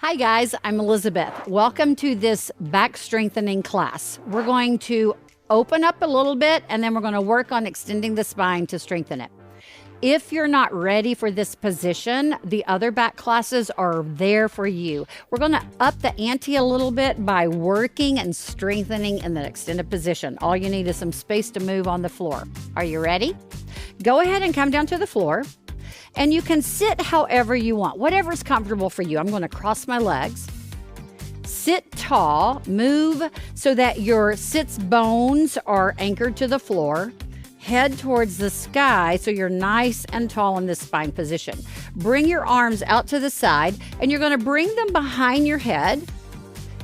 Hi guys, I'm Elizabeth. Welcome to this back strengthening class. We're going to open up a little bit and then we're going to work on extending the spine to strengthen it. If you're not ready for this position, the other back classes are there for you. We're going to up the ante a little bit by working and strengthening in the extended position. All you need is some space to move on the floor. Are you ready? Go ahead and come down to the floor. And you can sit however you want, whatever's comfortable for you. I'm going to cross my legs. Sit tall, move so that your sits bones are anchored to the floor. Head towards the sky so you're nice and tall in this spine position. Bring your arms out to the side and you're going to bring them behind your head.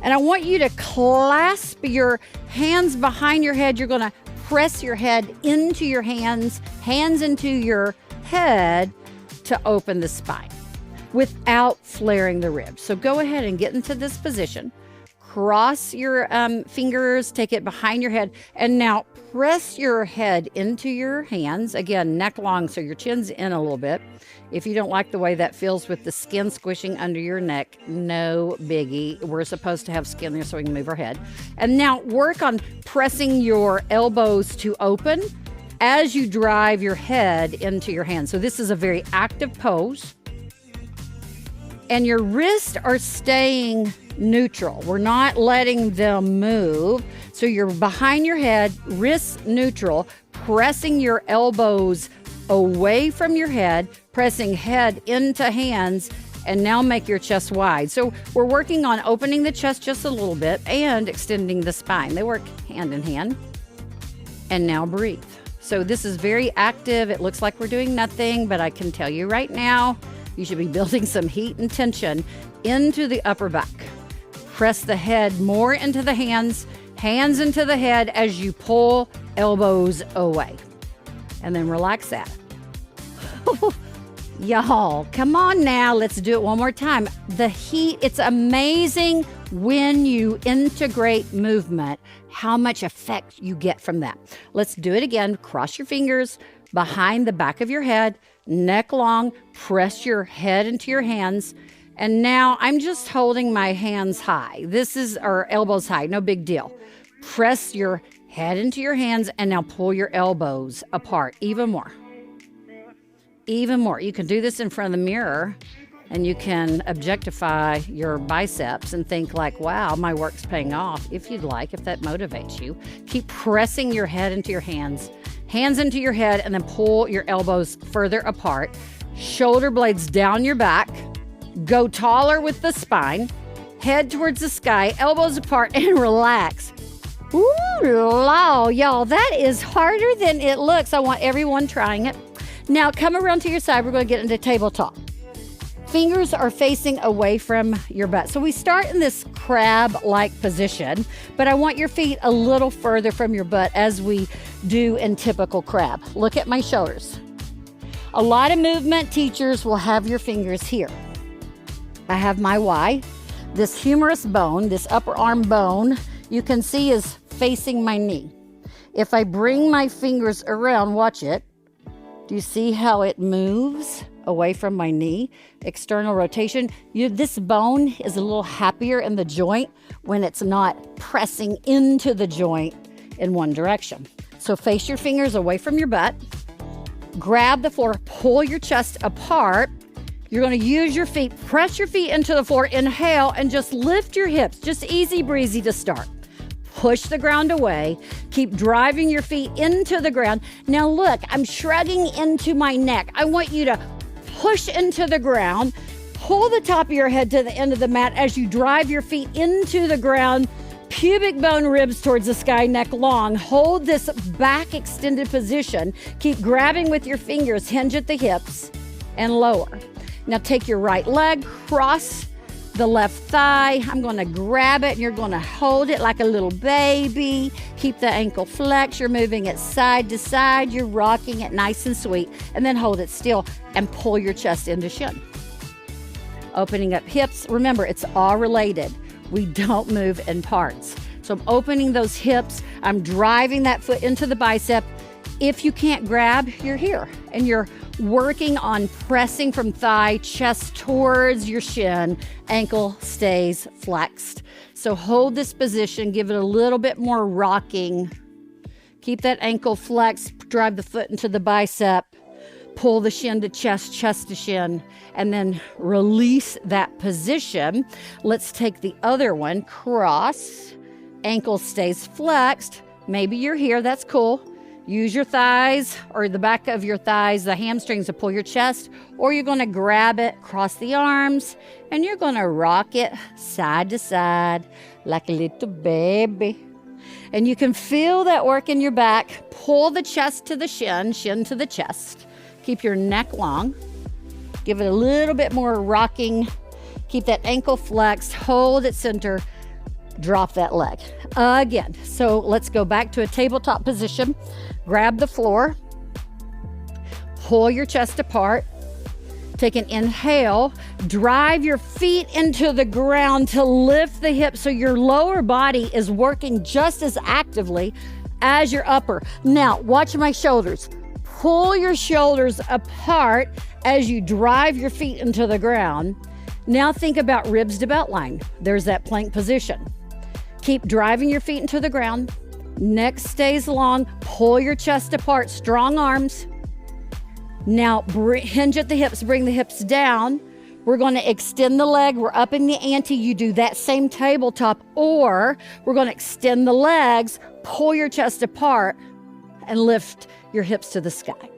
And I want you to clasp your hands behind your head. You're going to press your head into your hands into your head to open the spine without flaring the ribs. So go ahead and get into this position. Cross your fingers, take it behind your head, and now press your head into your hands. Again, neck long, so your chin's in a little bit. If you don't like the way that feels with the skin squishing under your neck, no biggie. We're supposed to have skin there so we can move our head. And now work on pressing your elbows to open as you drive your head into your hands. So this is a very active pose. And your wrists are staying neutral. We're not letting them move. So you're behind your head, wrists neutral, pressing your elbows away from your head, pressing head into hands, and now make your chest wide. So we're working on opening the chest just a little bit and extending the spine. They work hand in hand. And now breathe. So this is very active. It looks like we're doing nothing, but I can tell you right now, you should be building some heat and tension into the upper back. Press the head more into the hands into the head as you pull elbows away. And then relax that. Y'all, come on now. Let's do it one more time. The heat, it's amazing when you integrate movement, how much effect you get from that. Let's do it again. Cross your fingers behind the back of your head, neck long, press your head into your hands. And now I'm just holding my hands high. Our elbows high, no big deal. Press your head into your hands and now pull your elbows apart even more. Even more. You can do this in front of the mirror and you can objectify your biceps and think like, wow, my work's paying off. If you'd like, if that motivates you, keep pressing your head into your hands into your head, and then pull your elbows further apart. Shoulder blades down your back. Go taller with the spine. Head towards the sky, elbows apart, and relax. Ooh, y'all, that is harder than it looks. I want everyone trying it. Now come around to your side. We're going to get into tabletop. Fingers are facing away from your butt. So we start in this crab-like position, but I want your feet a little further from your butt as we do in typical crab. Look at my shoulders. A lot of movement teachers will have your fingers here. I have my Y. This humerus bone, this upper arm bone, you can see is facing my knee. If I bring my fingers around, watch it. Do you see how it moves away from my knee? External rotation. This bone is a little happier in the joint when it's not pressing into the joint in one direction. So face your fingers away from your butt. Grab the floor, pull your chest apart. You're going to use your feet, press your feet into the floor, inhale, and just lift your hips. Just easy breezy to start. Push the ground away. Keep driving your feet into the ground. Now look, I'm shrugging into my neck. I want you to push into the ground. Pull the top of your head to the end of the mat as you drive your feet into the ground. Pubic bone, ribs towards the sky, neck long. Hold this back extended position. Keep grabbing with your fingers, hinge at the hips and lower. Now take your right leg, cross the left thigh. I'm going to grab it and you're going to hold it like a little baby. Keep the ankle flexed. You're moving it side to side. You're rocking it nice and sweet. And then hold it still and pull your chest into shin. Opening up hips. Remember, it's all related. We don't move in parts. So I'm opening those hips. I'm driving that foot into the bicep. If you can't grab, you're here and you're working on pressing from thigh, chest towards your shin, ankle stays flexed. So hold this position, give it a little bit more rocking. Keep that ankle flexed, drive the foot into the bicep, pull the shin to chest, chest to shin, and then release that position. Let's take the other one, cross, ankle stays flexed. Maybe you're here, that's cool. Use your thighs or the back of your thighs, the hamstrings to pull your chest, or you're gonna grab it, cross the arms, and you're gonna rock it side to side like a little baby. And you can feel that work in your back. Pull the chest to the shin, shin to the chest. Keep your neck long. Give it a little bit more rocking. Keep that ankle flexed, hold it center, drop that leg. Again, so let's go back to a tabletop position. Grab the floor, pull your chest apart, take an inhale, drive your feet into the ground to lift the hips so your lower body is working just as actively as your upper. Now, watch my shoulders. Pull your shoulders apart as you drive your feet into the ground. Now think about ribs to belt line. There's that plank position. Keep driving your feet into the ground. Neck stays long. Pull your chest apart. Strong arms. Now hinge at the hips. Bring the hips down. We're going to extend the leg. We're up in the ante. You do that same tabletop, or we're going to extend the legs, pull your chest apart, and lift your hips to the sky.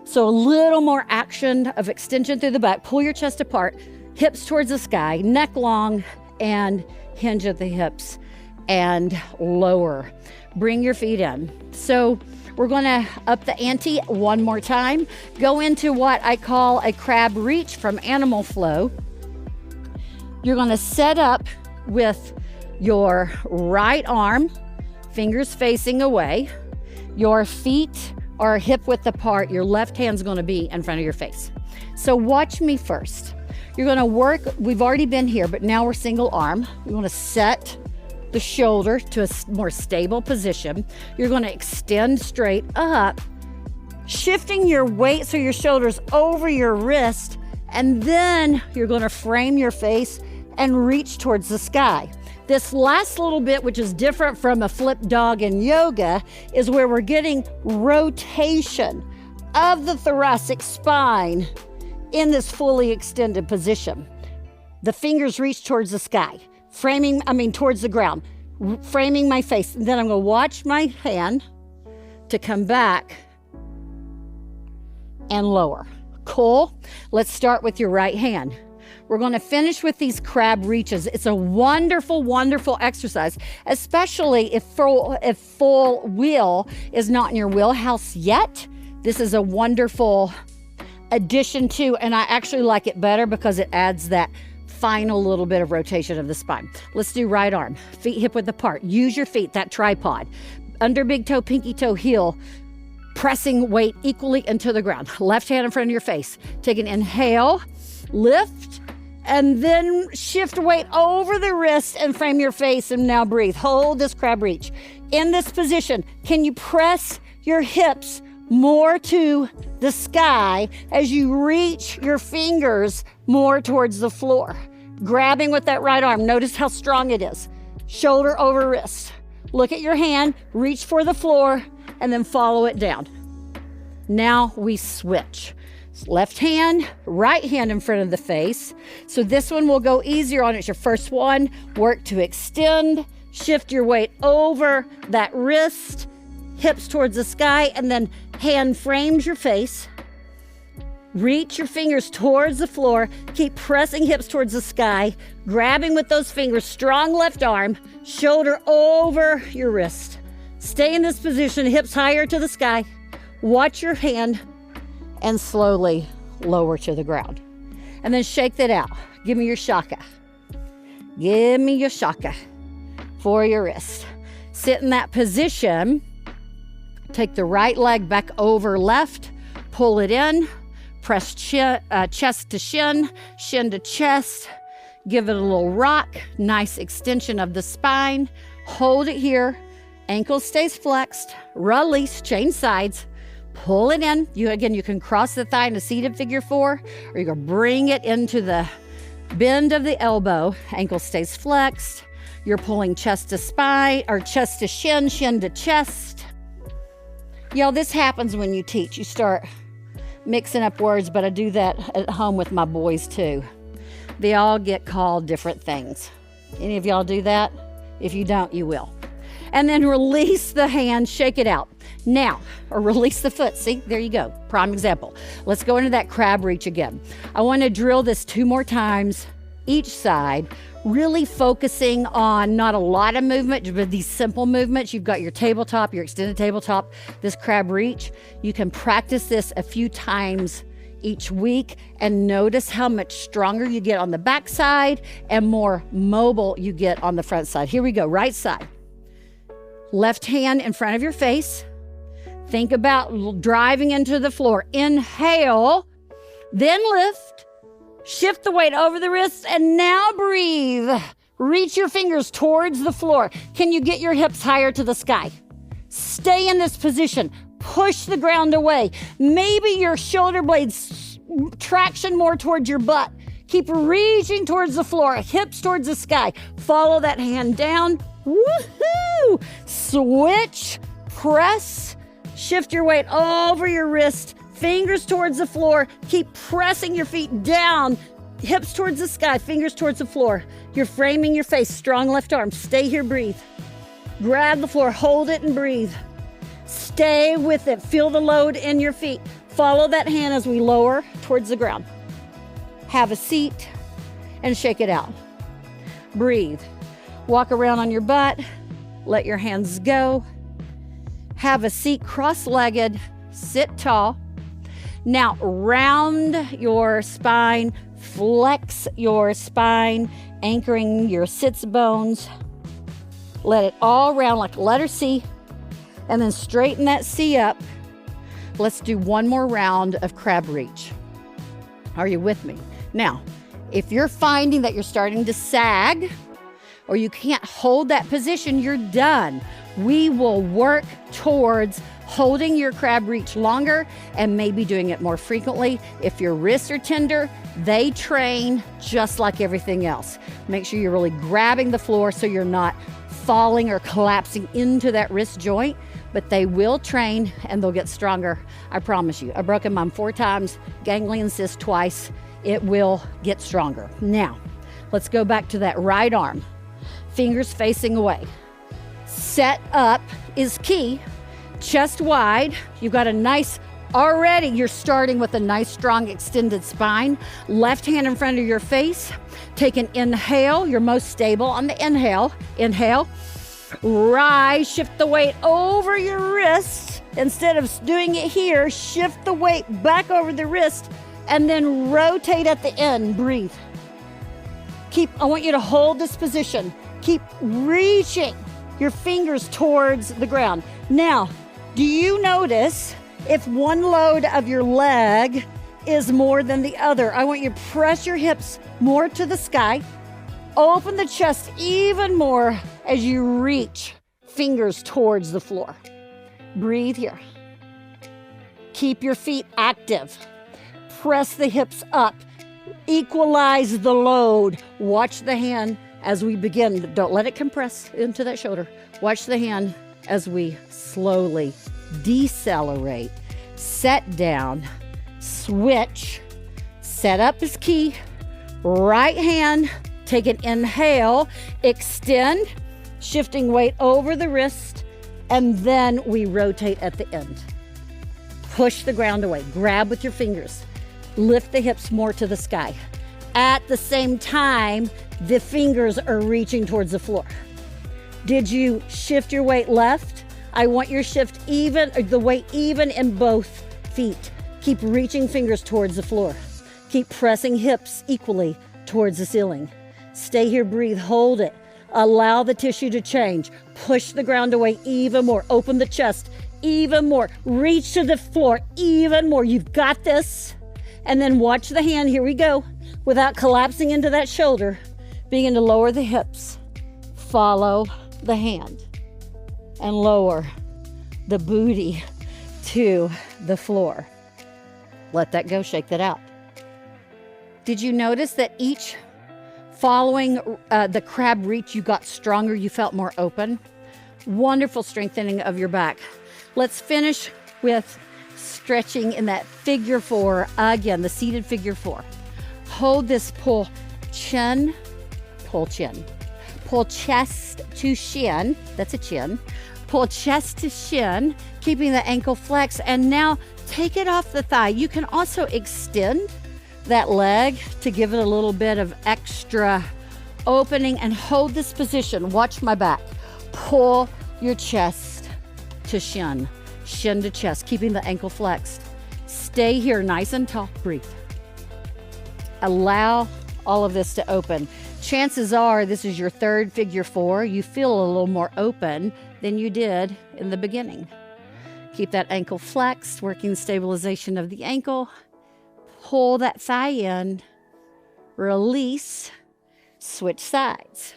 So a little more action of extension through the back. Pull your chest apart, hips towards the sky, neck long, and hinge at the hips and lower. Bring your feet in. So we're going to up the ante one more time. Go into what I call a crab reach from Animal Flow. You're going to set up with your right arm, fingers facing away. Your feet are hip width apart. Your left hand's going to be in front of your face. So watch me first. You're going to work, we've already been here, but now we're single arm. You want to set the shoulder to a more stable position. You're going to extend straight up, shifting your weight so your shoulder's over your wrist, and then you're going to frame your face and reach towards the sky. This last little bit, which is different from a flip dog in yoga, is where we're getting rotation of the thoracic spine in this fully extended position. The fingers reach towards the sky. Towards the ground, framing my face. And then I'm going to watch my hand to come back and lower. Cool. Let's start with your right hand. We're going to finish with these crab reaches. It's a wonderful, wonderful exercise, especially if full wheel is not in your wheelhouse yet. This is a wonderful addition to, and I actually like it better because it adds that final little bit of rotation of the spine. Let's do right arm, feet hip width apart. Use your feet, that tripod. Under big toe, pinky toe, heel, pressing weight equally into the ground. Left hand in front of your face. Take an inhale, lift, and then shift weight over the wrist and frame your face, and now breathe. Hold this crab reach. In this position, can you press your hips more to the sky as you reach your fingers more towards the floor? Grabbing with that right arm. Notice how strong it is. Shoulder over wrist. Look at your hand, reach for the floor, and then follow it down. Now we switch. Left hand, right hand in front of the face. So this one will go easier on it. It's your first one. Work to extend. Shift your weight over that wrist, hips towards the sky, and then hand frames your face. Reach your fingers towards the floor. Keep pressing hips towards the sky. Grabbing with those fingers. Strong left arm. Shoulder over your wrist. Stay in this position. Hips higher to the sky. Watch your hand and slowly lower to the ground. And then shake that out. Give me your shaka. Give me your shaka for your wrist. Sit in that position. Take the right leg back over left. Pull it in. Press chest to shin, shin to chest. Give it a little rock. Nice extension of the spine. Hold it here. Ankle stays flexed. Release, change sides. Pull it in. You can cross the thigh in a seated figure 4, or you can bring it into the bend of the elbow. Ankle stays flexed. You're pulling chest to spine, or chest to shin, shin to chest. Y'all, this happens when you teach. You start mixing up words, but I do that at home with my boys too. They all get called different things. Any of y'all do that? If you don't, you will. And then release the hand, shake it out. Now, or release the foot. See, there you go. Prime example. Let's go into that crab reach again. I want to drill this 2 more times each side, really focusing on not a lot of movement, but these simple movements. You've got your tabletop, your extended tabletop, this crab reach. You can practice this a few times each week and notice how much stronger you get on the back side and more mobile you get on the front side. Here we go, right side. Left hand in front of your face. Think about driving into the floor. Inhale, then lift. Shift the weight over the wrists, and now breathe. Reach your fingers towards the floor. Can you get your hips higher to the sky? Stay in this position. Push the ground away. Maybe your shoulder blades traction more towards your butt. Keep reaching towards the floor, hips towards the sky. Follow that hand down. Woohoo! Switch, press, shift your weight over your wrist. Fingers towards the floor. Keep pressing your feet down. Hips towards the sky, fingers towards the floor. You're framing your face. Strong left arm. Stay here, breathe. Grab the floor, hold it and breathe. Stay with it. Feel the load in your feet. Follow that hand as we lower towards the ground. Have a seat and shake it out. Breathe. Walk around on your butt. Let your hands go. Have a seat cross-legged. Sit tall. Now, round your spine, flex your spine, anchoring your sits bones. Let it all round like letter C, and then straighten that C up. Let's do one more round of crab reach. Are you with me? Now, if you're finding that you're starting to sag, or you can't hold that position, you're done. We will work towards holding your crab reach longer and maybe doing it more frequently. If your wrists are tender, they train just like everything else. Make sure you're really grabbing the floor so you're not falling or collapsing into that wrist joint, but they will train and they'll get stronger. I promise you. I've broken mine 4 times, ganglion cyst twice. It will get stronger. Now, let's go back to that right arm. Fingers facing away. Set up is key. Chest wide. You've got a nice, already you're starting with a nice strong extended spine. Left hand in front of your face. Take an inhale. You're most stable on the inhale. Inhale. Rise. Shift the weight over your wrist. Instead of doing it here, shift the weight back over the wrist and then rotate at the end. Breathe. I want you to hold this position. Keep reaching your fingers towards the ground. Now, do you notice if one load of your leg is more than the other? I want you to press your hips more to the sky. Open the chest even more as you reach fingers towards the floor. Breathe here. Keep your feet active. Press the hips up. Equalize the load. Watch the hand as we begin. Don't let it compress into that shoulder. Watch the hand as we slowly decelerate. Set down. Switch. Set up is key. Right hand. Take an inhale. Extend. Shifting weight over the wrist. And then we rotate at the end. Push the ground away. Grab with your fingers. Lift the hips more to the sky. At the same time, the fingers are reaching towards the floor. Did you shift your weight left? I want your shift even, or the weight even in both feet. Keep reaching fingers towards the floor. Keep pressing hips equally towards the ceiling. Stay here, breathe, hold it. Allow the tissue to change. Push the ground away even more. Open the chest even more. Reach to the floor even more. You've got this. And then watch the hand. Here we go. Without collapsing into that shoulder, begin to lower the hips. Follow the hand and lower the booty to the floor. Let that go, shake that out. Did you notice that each following the crab reach, you got stronger, you felt more open? Wonderful strengthening of your back. Let's finish with stretching in that figure four. Again, the seated figure four. Hold this, pull chin, pull chin. Pull chest to shin, that's a chin. Pull chest to shin, keeping the ankle flexed, and now take it off the thigh. You can also extend that leg to give it a little bit of extra opening, and hold this position. Watch my back. Pull your chest to shin, shin to chest, keeping the ankle flexed. Stay here nice and tall. Breathe. Allow all of this to open. Chances are this is your third figure four. You feel a little more open than you did in the beginning. Keep that ankle flexed, working the stabilization of the ankle. Pull that thigh in, release, switch sides.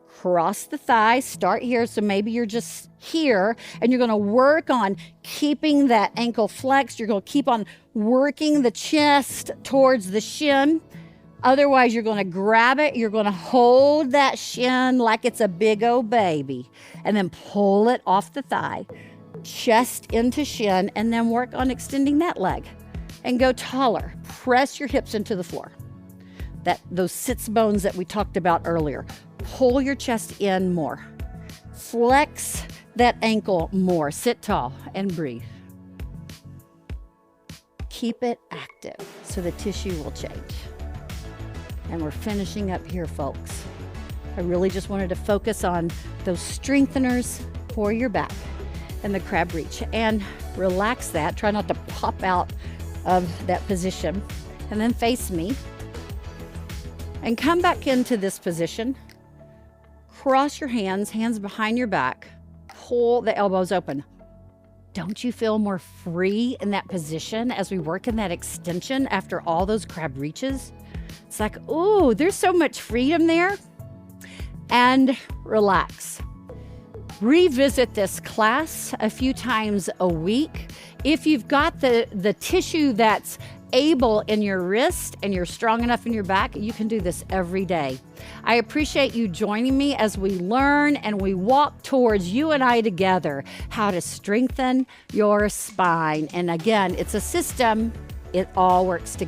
Cross the thigh, start here, so maybe you're just here, and you're gonna work on keeping that ankle flexed. You're gonna keep on working the chest towards the shin. Otherwise, you're gonna grab it, you're gonna hold that shin like it's a big old baby, and then pull it off the thigh, chest into shin, and then work on extending that leg. And go taller. Press your hips into the floor. Those sits bones that we talked about earlier. Pull your chest in more. Flex that ankle more. Sit tall and breathe. Keep it active so the tissue will change. And we're finishing up here, folks. I really just wanted to focus on those strengtheners for your back and the crab reach. And relax that. Try not to pop out of that position, and then face me and come back into this position. Cross your hands behind your back, pull the elbows open. Don't you feel more free in that position as we work in that extension after all those crab reaches? It's like, ooh, there's so much freedom there. And relax. Revisit this class a few times a week. If you've got the tissue that's able in your wrist and you're strong enough in your back, you can do this every day. I appreciate you joining me as we learn and we walk towards, you and I together, how to strengthen your spine. And again, it's a system. It all works together.